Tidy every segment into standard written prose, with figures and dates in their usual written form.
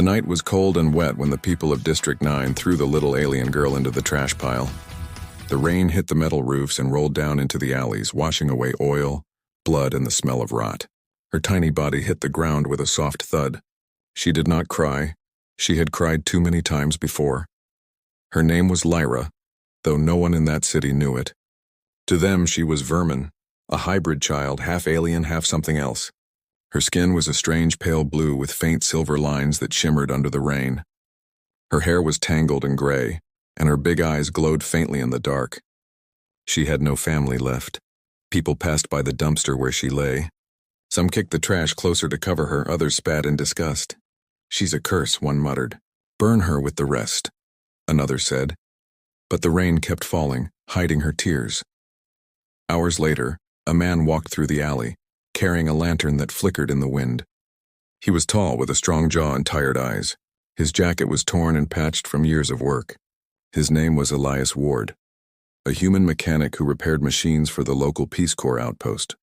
The night was cold and wet when the people of District 9 threw the little alien girl into the trash pile. The rain hit the metal roofs and rolled down into the alleys, washing away oil, blood, and the smell of rot. Her tiny body hit the ground with a soft thud. She did not cry. She had cried too many times before. Her name was Lyra, though no one in that city knew it. To them, she was Vermin, a hybrid child, half alien, half something else. Her skin was a strange pale blue with faint silver lines that shimmered under the rain. Her hair was tangled and gray, and her big eyes glowed faintly in the dark. She had no family left. People passed by the dumpster where she lay. Some kicked the trash closer to cover her, others spat in disgust. "She's a curse," one muttered. "Burn her with the rest," another said. But the rain kept falling, hiding her tears. Hours later, a man walked through the alley, carrying a lantern that flickered in the wind. He was tall, with a strong jaw and tired eyes. His jacket was torn and patched from years of work. His name was Elias Ward, a human mechanic who repaired machines for the local Peace Corps outpost.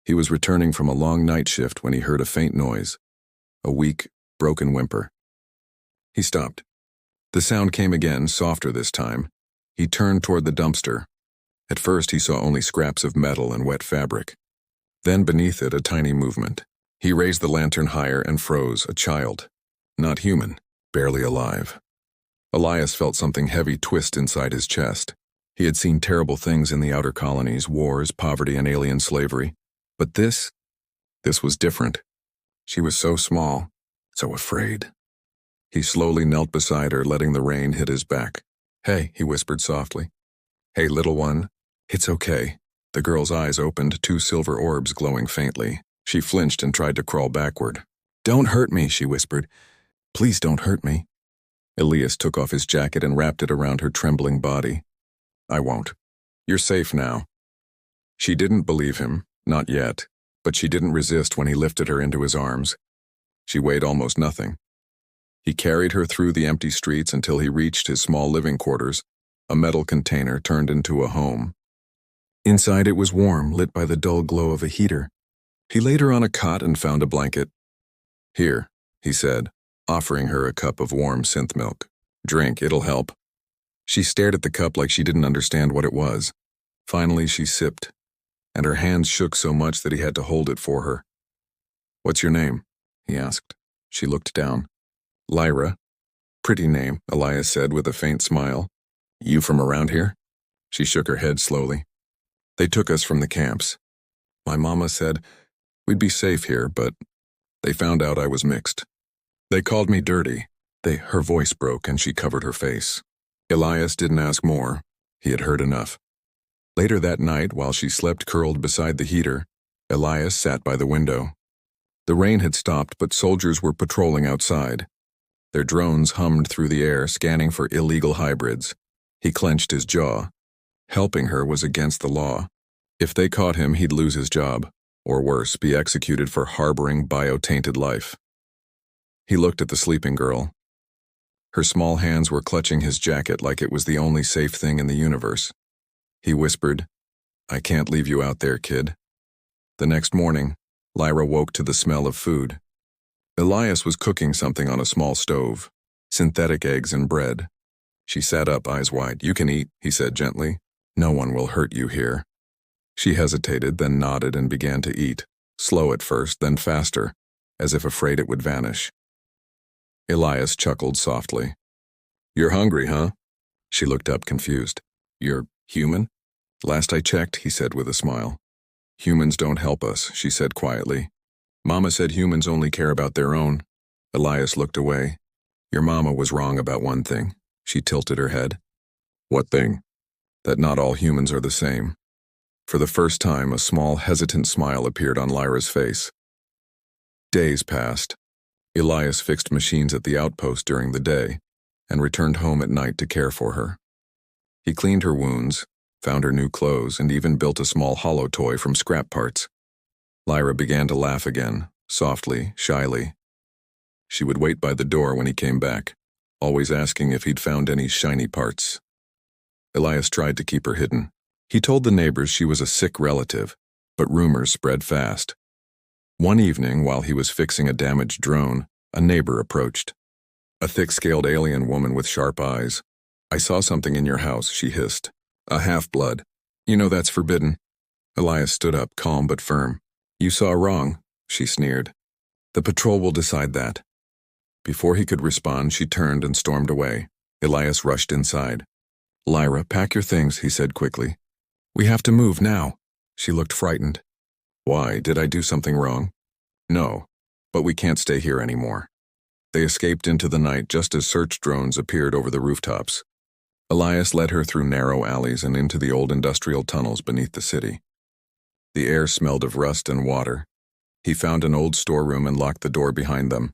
He was returning from a long night shift when he heard a faint noise, a weak, broken whimper. He stopped. The sound came again, softer this time. He turned toward the dumpster. At first, he saw only scraps of metal and wet fabric. Then beneath it, a tiny movement. He raised the lantern higher and froze, a child. Not human, barely alive. Elias felt something heavy twist inside his chest. He had seen terrible things in the outer colonies, wars, poverty, and alien slavery. But this was different. She was so small, so afraid. He slowly knelt beside her, letting the rain hit his back. "Hey," he whispered softly. "Hey, little one. It's okay." The girl's eyes opened, two silver orbs glowing faintly. She flinched and tried to crawl backward. "Don't hurt me," she whispered. "Please don't hurt me." Elias took off his jacket and wrapped it around her trembling body. "I won't. You're safe now." She didn't believe him, not yet, but she didn't resist when he lifted her into his arms. She weighed almost nothing. He carried her through the empty streets until he reached his small living quarters, a metal container turned into a home. Inside it was warm, lit by the dull glow of a heater. He laid her on a cot and found a blanket. "Here," he said, offering her a cup of warm synth milk. "Drink, it'll help." She stared at the cup like she didn't understand what it was. Finally, she sipped, and her hands shook so much that he had to hold it for her. "What's your name?" he asked. She looked down. "Lyra." "Pretty name," Elias said with a faint smile. "You from around here?" She shook her head slowly. "They took us from the camps. My mama said we'd be safe here, but they found out I was mixed. They called me dirty." Her voice broke and she covered her face. Elias didn't ask more. He had heard enough. Later that night, while she slept curled beside the heater, Elias sat by the window. The rain had stopped, but soldiers were patrolling outside. Their drones hummed through the air, scanning for illegal hybrids. He clenched his jaw. Helping her was against the law. If they caught him, he'd lose his job, or worse, be executed for harboring bio-tainted life. He looked at the sleeping girl. Her small hands were clutching his jacket like it was the only safe thing in the universe. He whispered, "I can't leave you out there, kid." The next morning, Lyra woke to the smell of food. Elias was cooking something on a small stove, synthetic eggs and bread. She sat up, eyes wide. "You can eat," he said gently. "No one will hurt you here." She hesitated, then nodded and began to eat, slow at first, then faster, as if afraid it would vanish. Elias chuckled softly. "You're hungry, huh?" She looked up, confused. "You're human?" "Last I checked," he said with a smile. "Humans don't help us," she said quietly. "Mama said humans only care about their own." Elias looked away. "Your mama was wrong about one thing." She tilted her head. "What thing?" "That not all humans are the same." For the first time, a small, hesitant smile appeared on Lyra's face. Days passed. Elias fixed machines at the outpost during the day and returned home at night to care for her. He cleaned her wounds, found her new clothes, and even built a small hollow toy from scrap parts. Lyra began to laugh again, softly, shyly. She would wait by the door when he came back, always asking if he'd found any shiny parts. Elias tried to keep her hidden. He told the neighbors she was a sick relative, but rumors spread fast. One evening, while he was fixing a damaged drone, A neighbor approached. A thick-scaled alien woman with sharp eyes. "I saw something in your house," she hissed. "A half-blood. You know that's forbidden." Elias stood up, calm but firm. "You saw wrong," she sneered. "The patrol will decide that." Before he could respond, she turned and stormed away. Elias rushed inside. "Lyra, pack your things," he said quickly. "We have to move now." She looked frightened. "Why, did I do something wrong?" "No, but we can't stay here anymore." They escaped into the night just as search drones appeared over the rooftops. Elias led her through narrow alleys and into the old industrial tunnels beneath the city. The air smelled of rust and water. He found an old storeroom and locked the door behind them.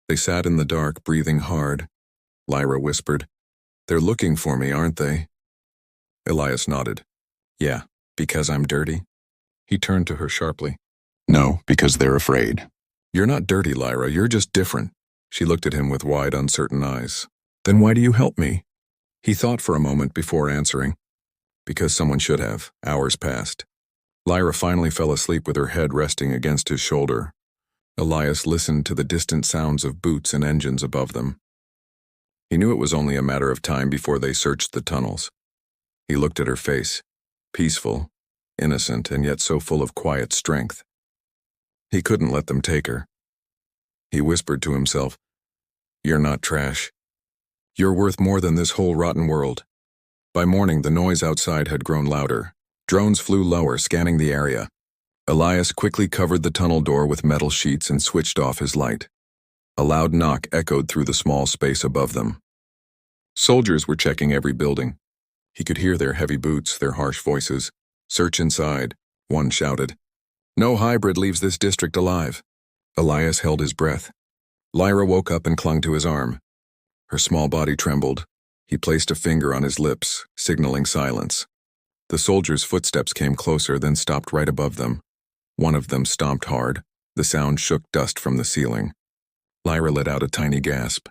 They sat in the dark, breathing hard. Lyra whispered, "They're looking for me, aren't they?" Elias nodded. "Yeah, because I'm dirty?" He turned to her sharply. "No, because they're afraid." "You're not dirty, Lyra, you're just different." She looked at him with wide, uncertain eyes. "Then why do you help me?" He thought for a moment before answering. "Because someone should have." Hours passed. Lyra finally fell asleep with her head resting against his shoulder. Elias listened to the distant sounds of boots and engines above them. He knew it was only a matter of time before they searched the tunnels. He looked at her face, peaceful, innocent, and yet so full of quiet strength. He couldn't let them take her. He whispered to himself, "You're not trash. You're worth more than this whole rotten world." By morning, the noise outside had grown louder. Drones flew lower, scanning the area. Elias quickly covered the tunnel door with metal sheets and switched off his light. A loud knock echoed through the small space above them. Soldiers were checking every building. He could hear their heavy boots, their harsh voices. "Search inside," one shouted. "No hybrid leaves this district alive." Elias held his breath. Lyra woke up and clung to his arm. Her small body trembled. He placed a finger on his lips, signaling silence. The soldiers' footsteps came closer, then stopped right above them. One of them stomped hard. The sound shook dust from the ceiling. Lyra let out a tiny gasp.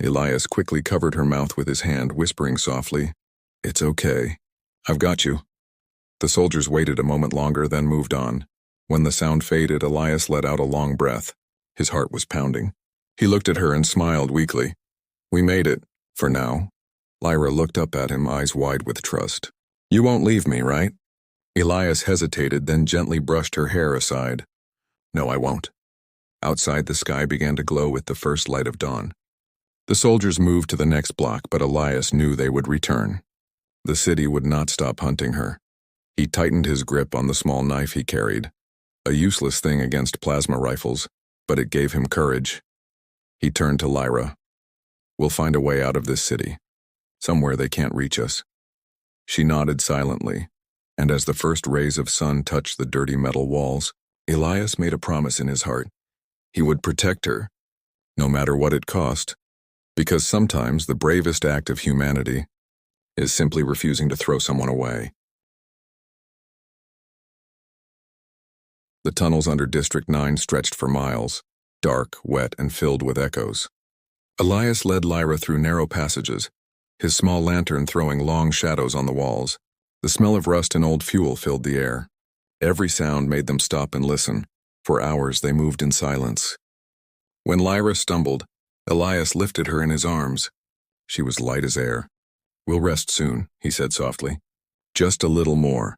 Elias quickly covered her mouth with his hand, whispering softly, "It's okay. I've got you." The soldiers waited a moment longer, then moved on. When the sound faded, Elias let out a long breath. His heart was pounding. He looked at her and smiled weakly. "We made it, for now." Lyra looked up at him, eyes wide with trust. "You won't leave me, right?" Elias hesitated, then gently brushed her hair aside. "No, I won't." Outside, the sky began to glow with the first light of dawn. The soldiers moved to the next block, but Elias knew they would return. The city would not stop hunting her. He tightened his grip on the small knife he carried. A useless thing against plasma rifles, but it gave him courage. He turned to Lyra. "We'll find a way out of this city. Somewhere they can't reach us." She nodded silently, and as the first rays of sun touched the dirty metal walls, Elias made a promise in his heart. He would protect her, no matter what it cost, because sometimes the bravest act of humanity is simply refusing to throw someone away. The tunnels under District 9 stretched for miles, dark, wet, and filled with echoes. Elias led Lyra through narrow passages, his small lantern throwing long shadows on the walls. The smell of rust and old fuel filled the air. Every sound made them stop and listen. For hours they moved in silence. When Lyra stumbled, Elias lifted her in his arms. She was light as air. "We'll rest soon," he said softly. "Just a little more."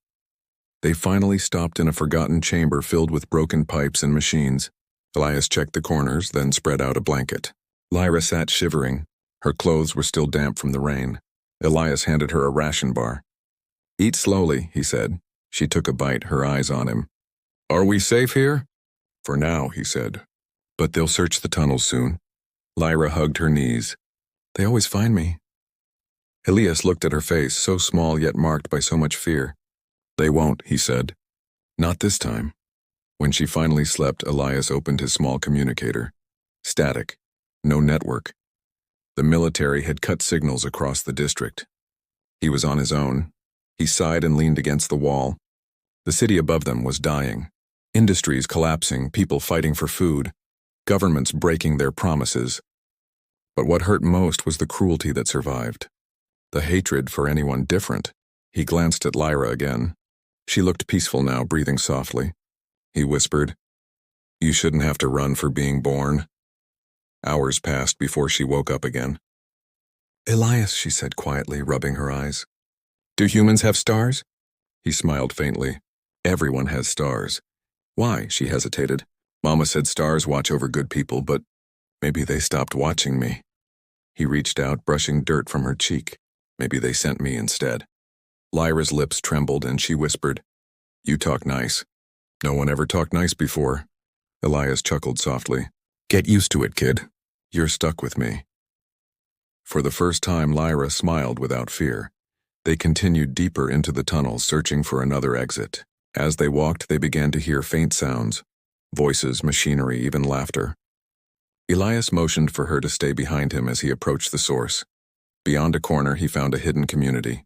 They finally stopped in a forgotten chamber filled with broken pipes and machines. Elias checked the corners, then spread out a blanket. Lyra sat shivering. Her clothes were still damp from the rain. Elias handed her a ration bar. "Eat slowly," he said. She took a bite, her eyes on him. "Are we safe here?" "For now," he said. "But they'll search the tunnels soon." Lyra hugged her knees. "They always find me." Elias looked at her face, so small yet marked by so much fear. "They won't," he said. "Not this time." When she finally slept, Elias opened his small communicator. Static. No network. The military had cut signals across the district. He was on his own. He sighed and leaned against the wall. The city above them was dying. Industries collapsing, people fighting for food, governments breaking their promises. But what hurt most was the cruelty that survived. The hatred for anyone different. He glanced at Lyra again. She looked peaceful now, breathing softly. He whispered, "You shouldn't have to run for being born." Hours passed before she woke up again. Elias, she said quietly, rubbing her eyes. Do humans have stars? He smiled faintly. Everyone has stars. Why? She hesitated. Mama said stars watch over good people, but maybe they stopped watching me. He reached out, brushing dirt from her cheek. Maybe they sent me instead. Lyra's lips trembled and she whispered, You talk nice. No one ever talked nice before. Elias chuckled softly. Get used to it, kid. You're stuck with me. For the first time, Lyra smiled without fear. They continued deeper into the tunnel, searching for another exit. As they walked, they began to hear faint sounds. Voices, machinery, even laughter. Elias motioned for her to stay behind him as he approached the source. Beyond a corner, he found a hidden community.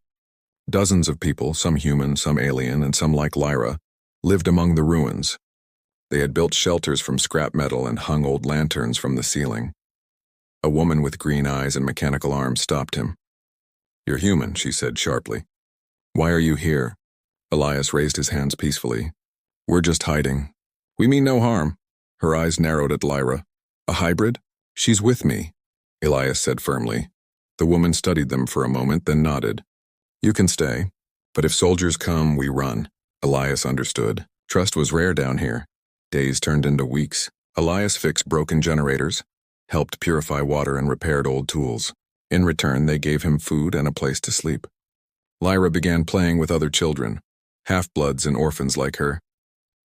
Dozens of people, some human, some alien, and some like Lyra, lived among the ruins. They had built shelters from scrap metal and hung old lanterns from the ceiling. A woman with green eyes and mechanical arms stopped him. You're human, she said sharply. Why are you here? Elias raised his hands peacefully. We're just hiding. We mean no harm. Her eyes narrowed at Lyra. A hybrid? She's with me, Elias said firmly. The woman studied them for a moment, then nodded. You can stay, but if soldiers come, we run. Elias understood. Trust was rare down here. Days turned into weeks. Elias fixed broken generators, helped purify water and repaired old tools. In return, they gave him food and a place to sleep. Lyra began playing with other children, half-bloods and orphans like her.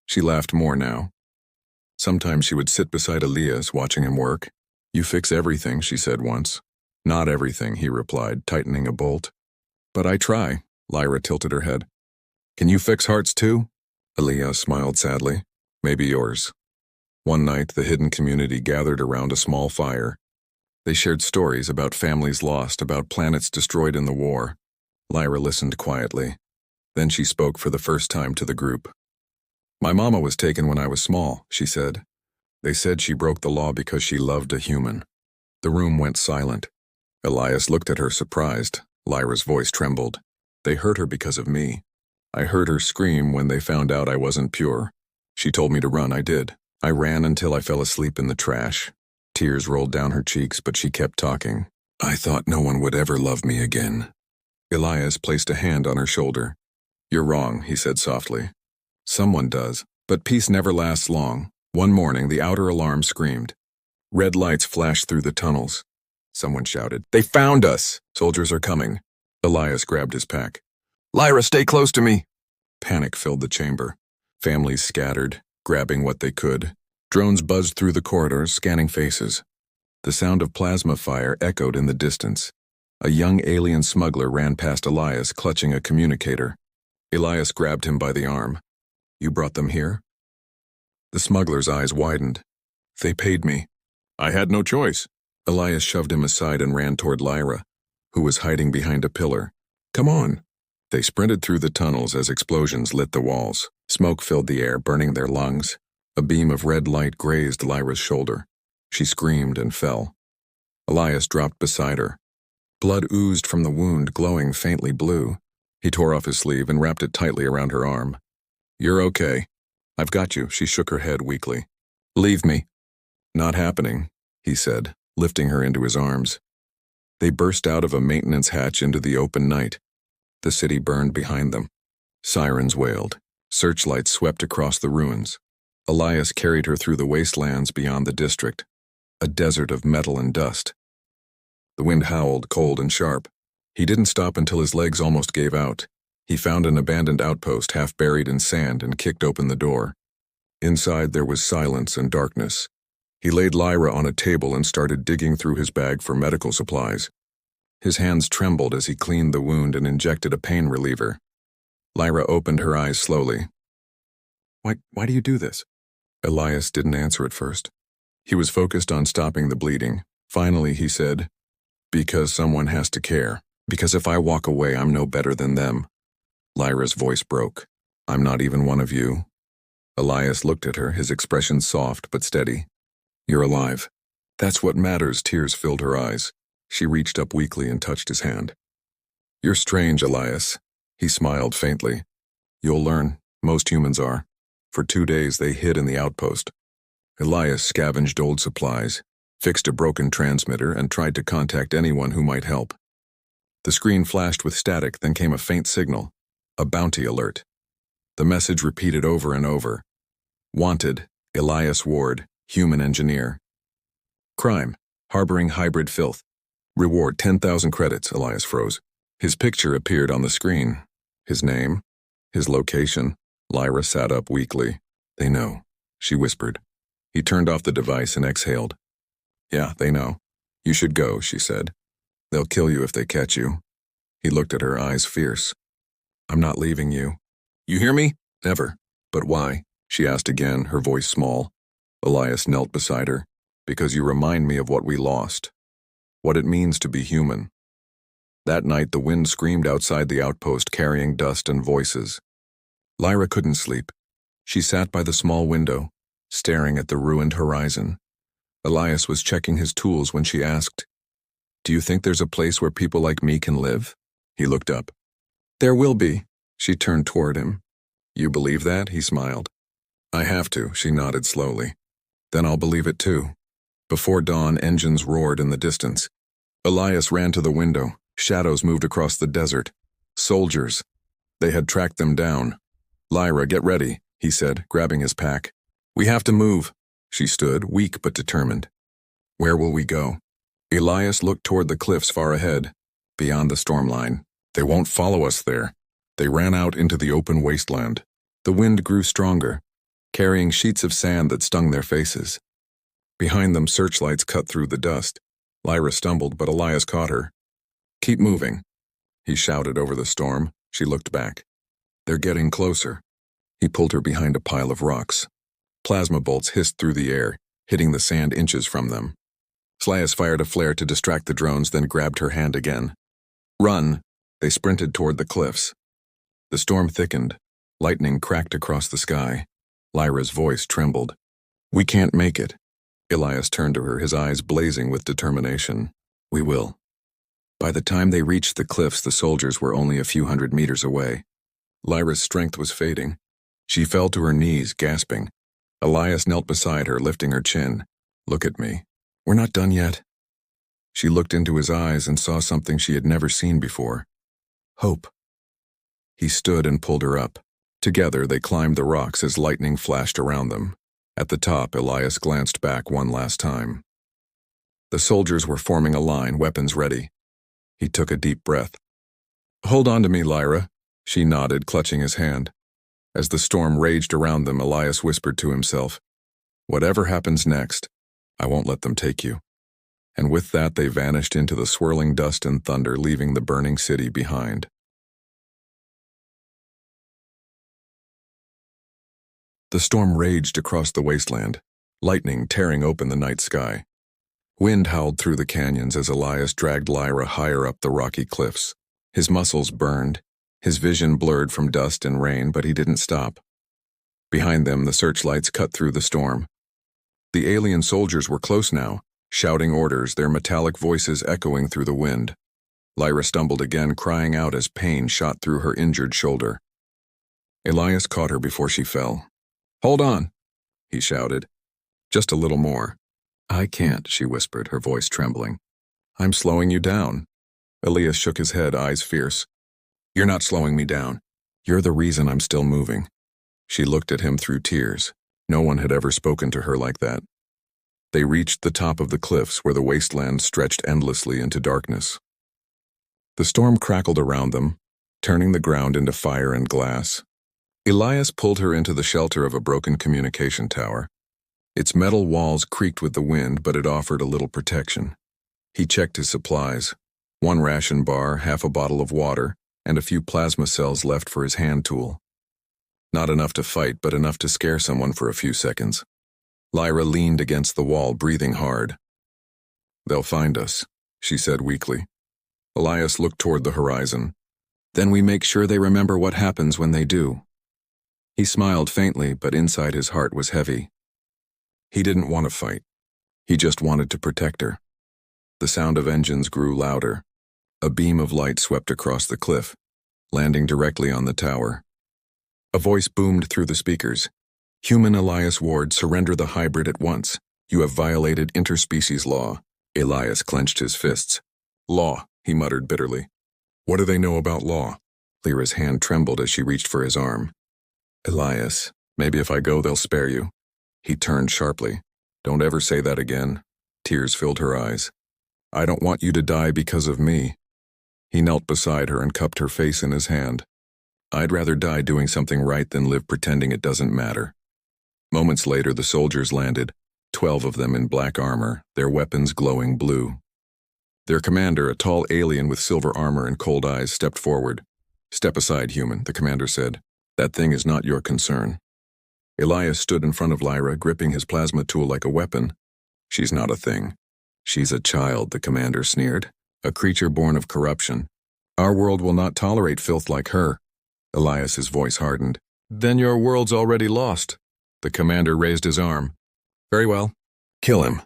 She laughed more now. Sometimes she would sit beside Elias, watching him work. You fix everything, she said once. Not everything, he replied, tightening a bolt. But I try, Lyra tilted her head. Can you fix hearts too? Elias smiled sadly. Maybe yours. One night, the hidden community gathered around a small fire. They shared stories about families lost, about planets destroyed in the war. Lyra listened quietly. Then she spoke for the first time to the group. My mama was taken when I was small, she said. They said she broke the law because she loved a human. The room went silent. Elias looked at her surprised. Lyra's voice trembled. They hurt her because of me. I heard her scream when they found out I wasn't pure. She told me to run, I did. I ran until I fell asleep in the trash. Tears rolled down her cheeks, but she kept talking. I thought no one would ever love me again. Elias placed a hand on her shoulder. You're wrong, he said softly. Someone does, but peace never lasts long. One morning, the outer alarm screamed. Red lights flashed through the tunnels. Someone shouted, They found us! Soldiers are coming. Elias grabbed his pack. Lyra, stay close to me! Panic filled the chamber. Families scattered, grabbing what they could. Drones buzzed through the corridors, scanning faces. The sound of plasma fire echoed in the distance. A young alien smuggler ran past Elias, clutching a communicator. Elias grabbed him by the arm. You brought them here? The smuggler's eyes widened. They paid me. I had no choice. Elias shoved him aside and ran toward Lyra, who was hiding behind a pillar. Come on. They sprinted through the tunnels as explosions lit the walls. Smoke filled the air, burning their lungs. A beam of red light grazed Lyra's shoulder. She screamed and fell. Elias dropped beside her. Blood oozed from the wound, glowing faintly blue. He tore off his sleeve and wrapped it tightly around her arm. You're okay. I've got you, she shook her head weakly. Leave me. Not happening, he said, lifting her into his arms. They burst out of a maintenance hatch into the open night. The city burned behind them. Sirens wailed. Searchlights swept across the ruins. Elias carried her through the wastelands beyond the district, a desert of metal and dust. The wind howled, cold and sharp. He didn't stop until his legs almost gave out. He found an abandoned outpost half buried in sand and kicked open the door. Inside there was silence and darkness. He laid Lyra on a table and started digging through his bag for medical supplies. His hands trembled as he cleaned the wound and injected a pain reliever. Lyra opened her eyes slowly. Why do you do this? Elias didn't answer at first. He was focused on stopping the bleeding. Finally, he said, Because someone has to care. Because if I walk away, I'm no better than them. Lyra's voice broke. I'm not even one of you. Elias looked at her, his expression soft but steady. You're alive. That's what matters. Tears filled her eyes. She reached up weakly and touched his hand. You're strange, Elias. He smiled faintly. You'll learn. Most humans are. For 2 days they hid in the outpost. Elias scavenged old supplies. fixed a broken transmitter, and tried to contact anyone who might help. The screen flashed with static, then came a faint signal, a bounty alert. The message repeated over and over. Wanted, Elias Ward, human engineer. Crime, harboring hybrid filth. Reward 10,000 credits, Elias froze. His picture appeared on the screen. His name, his location. Lyra sat up weakly. They know, she whispered. He turned off the device and exhaled. Yeah, they know. You should go, she said. They'll kill you if they catch you. He looked at her, eyes fierce. I'm not leaving you. You hear me? Never. But why? She asked again, her voice small. Elias knelt beside her. Because you remind me of what we lost. What it means to be human. That night the wind screamed outside the outpost, carrying dust and voices. Lyra couldn't sleep. She sat by the small window, staring at the ruined horizon. Elias was checking his tools when she asked, Do you think there's a place where people like me can live? He looked up. There will be. She turned toward him. You believe that? He smiled. I have to, she nodded slowly. Then I'll believe it too. Before dawn, engines roared in the distance. Elias ran to the window. Shadows moved across the desert. Soldiers. They had tracked them down. Lyra, get ready, he said, grabbing his pack. We have to move. She stood, weak but determined. Where will we go? Elias looked toward the cliffs far ahead, beyond the storm line. They won't follow us there. They ran out into the open wasteland. The wind grew stronger, carrying sheets of sand that stung their faces. Behind them, searchlights cut through the dust. Lyra stumbled, but Elias caught her. Keep moving, he shouted over the storm. She looked back. They're getting closer. He pulled her behind a pile of rocks. Plasma bolts hissed through the air, hitting the sand inches from them. Elias fired a flare to distract the drones, then grabbed her hand again. Run! They sprinted toward the cliffs. The storm thickened. Lightning cracked across the sky. Lyra's voice trembled. We can't make it. Elias turned to her, his eyes blazing with determination. We will. By the time they reached the cliffs, the soldiers were only a few hundred meters away. Lyra's strength was fading. She fell to her knees, gasping. Elias knelt beside her, lifting her chin. Look at me. We're not done yet. She looked into his eyes and saw something she had never seen before. Hope. He stood and pulled her up. Together, they climbed the rocks as lightning flashed around them. At the top, Elias glanced back one last time. The soldiers were forming a line, weapons ready. He took a deep breath. Hold on to me, Lyra. She nodded, clutching his hand. As the storm raged around them, Elias whispered to himself, Whatever happens next, I won't let them take you. And with that, they vanished into the swirling dust and thunder, leaving the burning city behind. The storm raged across the wasteland, lightning tearing open the night sky. Wind howled through the canyons as Elias dragged Lyra higher up the rocky cliffs. His muscles burned, his vision blurred from dust and rain, but he didn't stop. Behind them, the searchlights cut through the storm. The alien soldiers were close now, shouting orders, their metallic voices echoing through the wind. Lyra stumbled again, crying out as pain shot through her injured shoulder. Elias caught her before she fell. Hold on, he shouted. Just a little more. I can't, she whispered, her voice trembling. I'm slowing you down. Elias shook his head, eyes fierce. You're not slowing me down. You're the reason I'm still moving. She looked at him through tears. No one had ever spoken to her like that. They reached the top of the cliffs where the wasteland stretched endlessly into darkness. The storm crackled around them, turning the ground into fire and glass. Elias pulled her into the shelter of a broken communication tower. Its metal walls creaked with the wind, but it offered a little protection. He checked his supplies. 1 ration bar, half a bottle of water, and a few plasma cells left for his hand tool. Not enough to fight, but enough to scare someone for a few seconds. Lyra leaned against the wall, breathing hard. They'll find us, she said weakly. Elias looked toward the horizon. Then we make sure they remember what happens when they do. He smiled faintly, but inside his heart was heavy. He didn't want to fight. He just wanted to protect her. The sound of engines grew louder. A beam of light swept across the cliff, landing directly on the tower. A voice boomed through the speakers. Human Elias Ward, surrender the hybrid at once. You have violated interspecies law. Elias clenched his fists. Law, he muttered bitterly. What do they know about law? Lyra's hand trembled as she reached for his arm. Elias, maybe if I go they'll spare you. He turned sharply. Don't ever say that again. Tears filled her eyes. I don't want you to die because of me. He knelt beside her and cupped her face in his hand. I'd rather die doing something right than live pretending it doesn't matter. Moments later, the soldiers landed, 12 of them in black armor, their weapons glowing blue. Their commander, a tall alien with silver armor and cold eyes, stepped forward. Step aside, human, the commander said. That thing is not your concern. Elias stood in front of Lyra, gripping his plasma tool like a weapon. She's not a thing. She's a child, the commander sneered. A creature born of corruption. Our world will not tolerate filth like her. Elias's voice hardened. Then your world's already lost. The commander raised his arm. Very well. Kill him.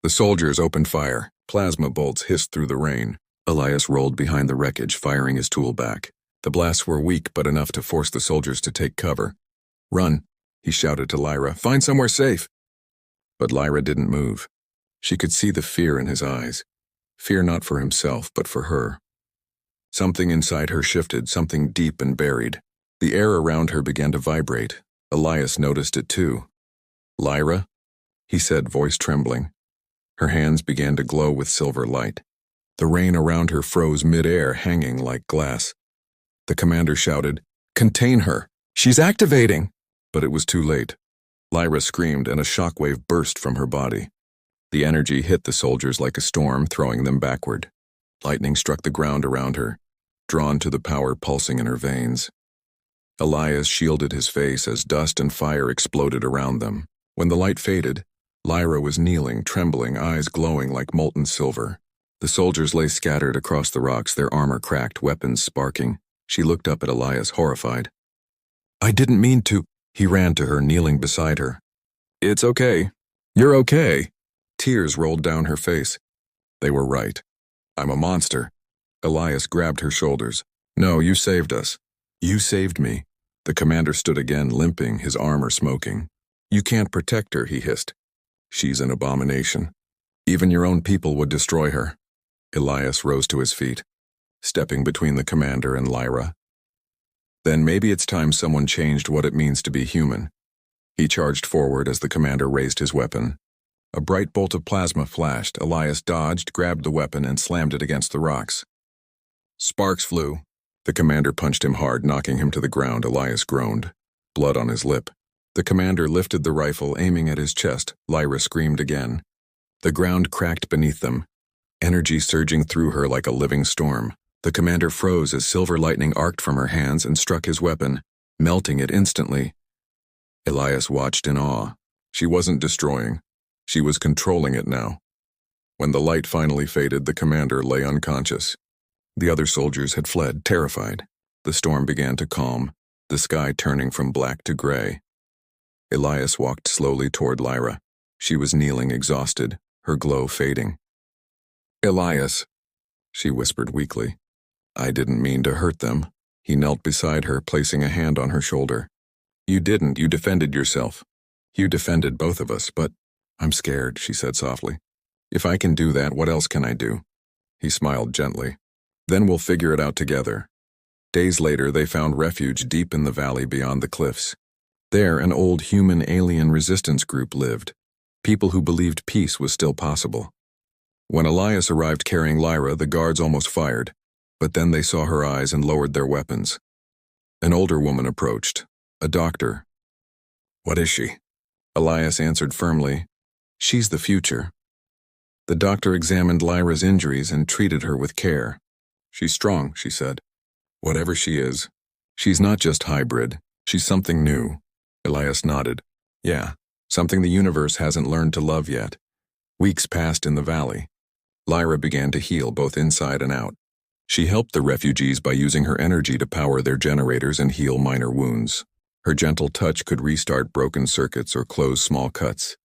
The soldiers opened fire. Plasma bolts hissed through the rain. Elias rolled behind the wreckage, firing his tool back. The blasts were weak, but enough to force the soldiers to take cover. Run, he shouted to Lyra. Find somewhere safe. But Lyra didn't move. She could see the fear in his eyes. Fear not for himself, but for her. Something inside her shifted, something deep and buried. The air around her began to vibrate. Elias noticed it too. Lyra, he said, voice trembling. Her hands began to glow with silver light. The rain around her froze mid-air, hanging like glass. The commander shouted, Contain her! She's activating! But it was too late. Lyra screamed, and a shockwave burst from her body. The energy hit the soldiers like a storm, throwing them backward. Lightning struck the ground around her, drawn to the power pulsing in her veins. Elias shielded his face as dust and fire exploded around them. When the light faded, Lyra was kneeling, trembling, eyes glowing like molten silver. The soldiers lay scattered across the rocks, their armor cracked, weapons sparking. She looked up at Elias, horrified. I didn't mean to. He ran to her, kneeling beside her. It's okay. You're okay. Tears rolled down her face. They were right. I'm a monster. Elias grabbed her shoulders. No, you saved us. You saved me. The commander stood again, limping, his armor smoking. You can't protect her, he hissed. She's an abomination. Even your own people would destroy her. Elias rose to his feet, stepping between the commander and Lyra. Then maybe it's time someone changed what it means to be human. He charged forward as the commander raised his weapon. A bright bolt of plasma flashed. Elias dodged, grabbed the weapon, and slammed it against the rocks. Sparks flew. The commander punched him hard, knocking him to the ground. Elias groaned, blood on his lip. The commander lifted the rifle, aiming at his chest. Lyra screamed again. The ground cracked beneath them, energy surging through her like a living storm. The commander froze as silver lightning arced from her hands and struck his weapon, melting it instantly. Elias watched in awe. She wasn't destroying. She was controlling it now. When the light finally faded, the commander lay unconscious. The other soldiers had fled, terrified. The storm began to calm, the sky turning from black to gray. Elias walked slowly toward Lyra. She was kneeling, exhausted, her glow fading. Elias, she whispered weakly. I didn't mean to hurt them. He knelt beside her, placing a hand on her shoulder. You didn't, you defended yourself. You defended both of us, but I'm scared, she said softly. If I can do that, what else can I do? He smiled gently. Then we'll figure it out together. Days later, they found refuge deep in the valley beyond the cliffs. There, an old human-alien resistance group lived, people who believed peace was still possible. When Elias arrived carrying Lyra, the guards almost fired, but then they saw her eyes and lowered their weapons. An older woman approached, a doctor. What is she? Elias answered firmly, She's the future. The doctor examined Lyra's injuries and treated her with care. She's strong, she said. Whatever she is, she's not just hybrid, she's something new. Elias nodded. Yeah, something the universe hasn't learned to love yet. Weeks passed in the valley. Lyra began to heal both inside and out. She helped the refugees by using her energy to power their generators and heal minor wounds. Her gentle touch could restart broken circuits or close small cuts.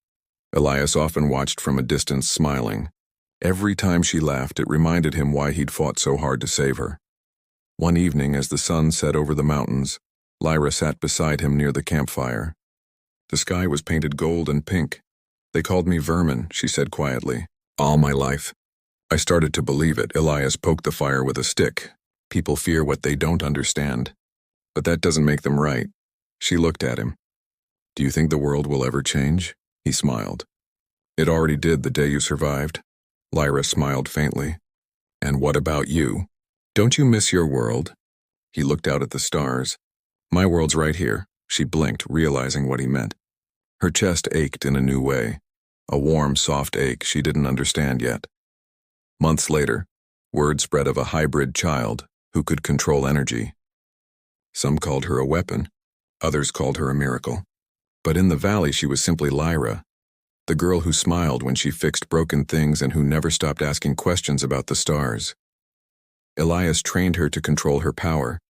Elias often watched from a distance, smiling. Every time she laughed, it reminded him why he'd fought so hard to save her. One evening, as the sun set over the mountains, Lyra sat beside him near the campfire. The sky was painted gold and pink. They called me Vermin, she said quietly. All my life. I started to believe it. Elias poked the fire with a stick. People fear what they don't understand. But that doesn't make them right. She looked at him. Do you think the world will ever change? He smiled. It already did the day you survived. Lyra smiled faintly. And what about you? Don't you miss your world? He looked out at the stars. My world's right here. She blinked, realizing what he meant. Her chest ached in a new way. A warm, soft ache she didn't understand yet. Months later, word spread of a hybrid child who could control energy. Some called her a weapon. Others called her a miracle. But in the valley she was simply Lyra, the girl who smiled when she fixed broken things and who never stopped asking questions about the stars. Elias trained her to control her power,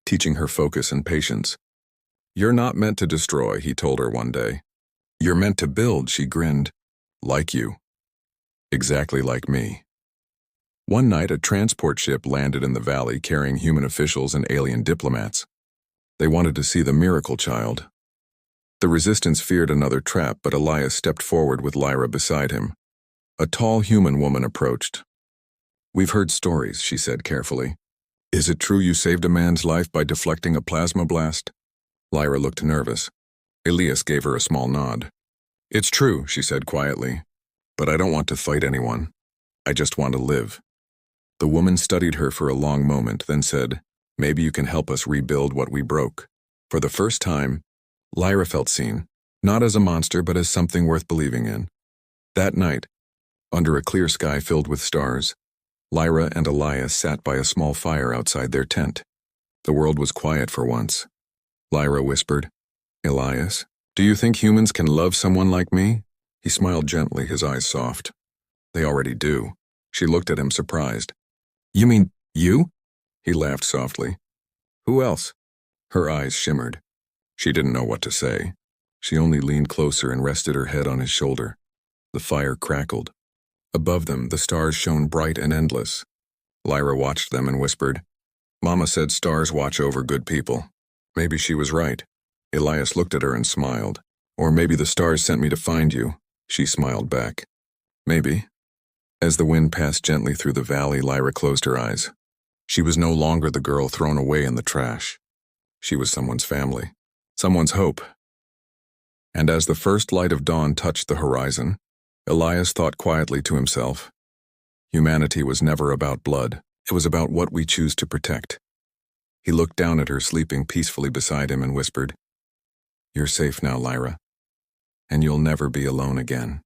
teaching her focus and patience. You're not meant to destroy, he told her one day. You're meant to build, she grinned. Like you. Exactly like me. One night, a transport ship landed in the valley carrying human officials and alien diplomats. They wanted to see the miracle child. The resistance feared another trap, but Elias stepped forward with Lyra beside him. A tall human woman approached. We've heard stories, she said carefully. Is it true you saved a man's life by deflecting a plasma blast? Lyra looked nervous. Elias gave her a small nod. It's true, she said quietly. But I don't want to fight anyone. I just want to live. The woman studied her for a long moment, then said, Maybe you can help us rebuild what we broke. For the first time, Lyra felt seen, not as a monster but as something worth believing in. That night, under a clear sky filled with stars, Lyra and Elias sat by a small fire outside their tent. The world was quiet for once. Lyra whispered, Elias, do you think humans can love someone like me? He smiled gently, his eyes soft. They already do. She looked at him surprised. You mean you? He laughed softly. Who else? Her eyes shimmered. She didn't know what to say. She only leaned closer and rested her head on his shoulder. The fire crackled. Above them, the stars shone bright and endless. Lyra watched them and whispered, Mama said stars watch over good people. Maybe she was right. Elias looked at her and smiled. Or maybe the stars sent me to find you. She smiled back. Maybe. As the wind passed gently through the valley, Lyra closed her eyes. She was no longer the girl thrown away in the trash. She was someone's family. Someone's hope. And as the first light of dawn touched the horizon, Elias thought quietly to himself, humanity was never about blood. It was about what we choose to protect. He looked down at her sleeping peacefully beside him and whispered, You're safe now, Lyra, and you'll never be alone again.